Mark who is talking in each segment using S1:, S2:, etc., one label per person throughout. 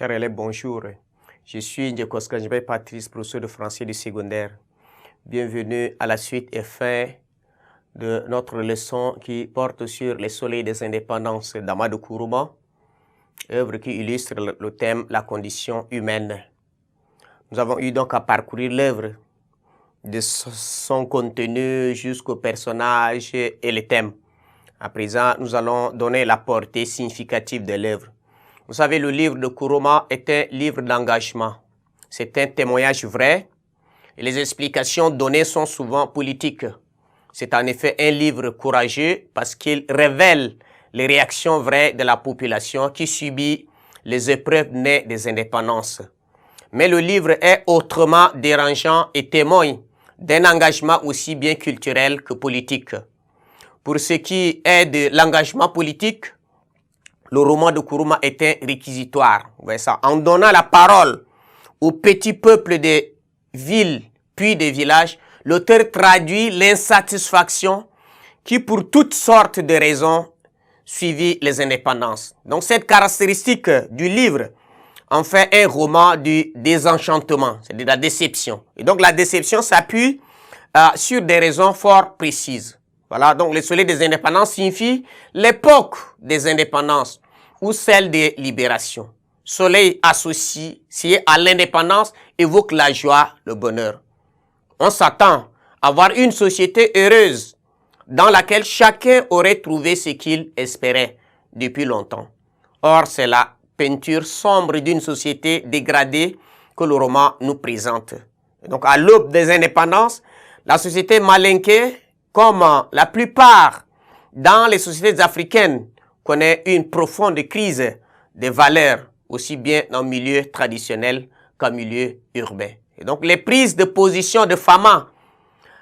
S1: Chers élèves, bonjour. Je suis Ndjekoska Patrice, professeur de français du secondaire. Bienvenue à la suite et fin de notre leçon qui porte sur les soleils des indépendances d'Amadou Kourouma, œuvre qui illustre le thème « La condition humaine ». Nous avons eu donc à parcourir l'œuvre de son contenu jusqu'au personnage et les thèmes. À présent, nous allons donner la portée significative de l'œuvre. Vous savez, le livre de Kourouma est un livre d'engagement. C'est un témoignage vrai et les explications données sont souvent politiques. C'est en effet un livre courageux parce qu'il révèle les réactions vraies de la population qui subit les épreuves nées des indépendances. Mais le livre est autrement dérangeant et témoigne d'un engagement aussi bien culturel que politique. Pour ce qui est de l'engagement politique, le roman de Kourouma est un réquisitoire. Vous voyez ça? En donnant la parole aux petits peuples des villes puis des villages, l'auteur traduit l'insatisfaction qui, pour toutes sortes de raisons, suivit les indépendances. Donc cette caractéristique du livre en fait un roman du désenchantement, c'est de la déception. Et donc la déception s'appuie sur des raisons fort précises. Voilà, donc le soleil des indépendances signifie l'époque des indépendances ou celle des libérations. Soleil associé à l'indépendance évoque la joie, le bonheur. On s'attend à voir une société heureuse dans laquelle chacun aurait trouvé ce qu'il espérait depuis longtemps. Or, c'est la peinture sombre d'une société dégradée que le roman nous présente. Et donc, à l'aube des indépendances, la société malinquée, comme la plupart dans les sociétés africaines, connaît une profonde crise des valeurs, aussi bien en milieu traditionnel qu'en milieu urbain. Et donc, les prises de position de Fama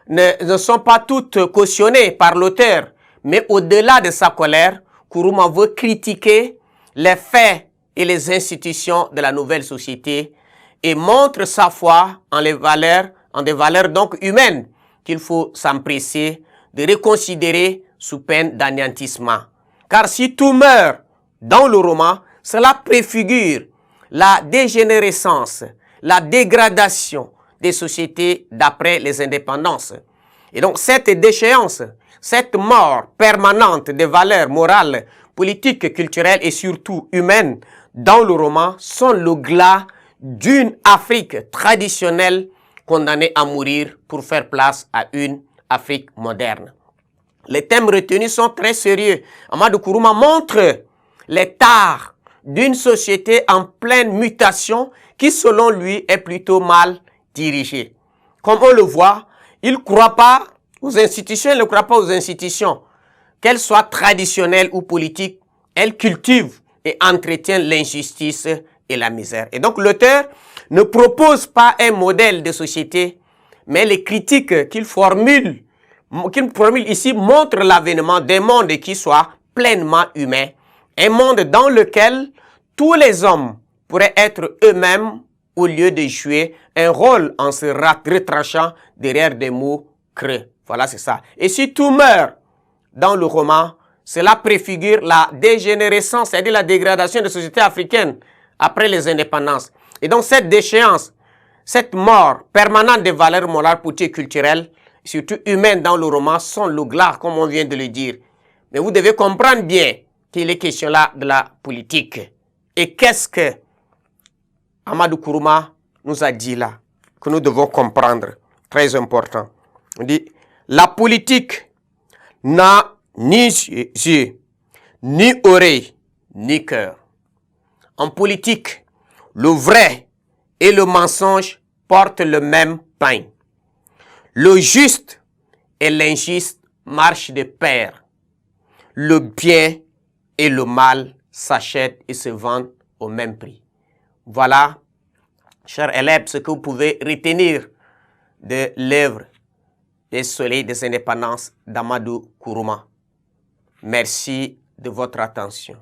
S1: ne sont pas toutes cautionnées par l'auteur, mais au-delà de sa colère, Kourouma veut critiquer les faits et les institutions de la nouvelle société et montre sa foi en des valeurs donc humaines qu'il faut s'empresser de reconsidérer sous peine d'anéantissement. Car si tout meurt dans le roman, cela préfigure la dégénérescence, la dégradation des sociétés d'après les indépendances. Et donc cette déchéance, cette mort permanente des valeurs morales, politiques, culturelles et surtout humaines dans le roman sont le glas d'une Afrique traditionnelle condamnée à mourir pour faire place à une Afrique moderne. Les thèmes retenus sont très sérieux. Amadou Kourouma montre les tares d'une société en pleine mutation qui, selon lui, est plutôt mal dirigée. Comme on le voit, il ne croit pas aux institutions, il ne croit pas aux institutions. Qu'elles soient traditionnelles ou politiques, elles cultivent et entretiennent l'injustice et la misère. Et donc l'auteur ne propose pas un modèle de société, mais les critiques qu'il formule ici montrent l'avènement d'un monde qui soit pleinement humain, un monde dans lequel tous les hommes pourraient être eux-mêmes au lieu de jouer un rôle en se retranchant derrière des mots creux. Voilà, c'est ça. Et si tout meurt dans le roman, cela préfigure la dégénérescence, c'est-à-dire la dégradation des sociétés africaines après les indépendances. Et donc cette déchéance, cette mort permanente des valeurs morales, politiques et culturelles, surtout humaines dans le roman, sont le glas, comme on vient de le dire. Mais vous devez comprendre bien qu'il est question là de la politique. Et qu'est-ce que Amadou Kourouma nous a dit là, que nous devons comprendre, très important. On dit, la politique n'a ni yeux, ni oreilles, ni cœur. En politique, le vrai et le mensonge portent le même pain. Le juste et l'injuste marchent de pair. Le bien et le mal s'achètent et se vendent au même prix. Voilà, chers élèves, ce que vous pouvez retenir de l'œuvre des soleils des indépendances d'Amadou Kourouma. Merci de votre attention.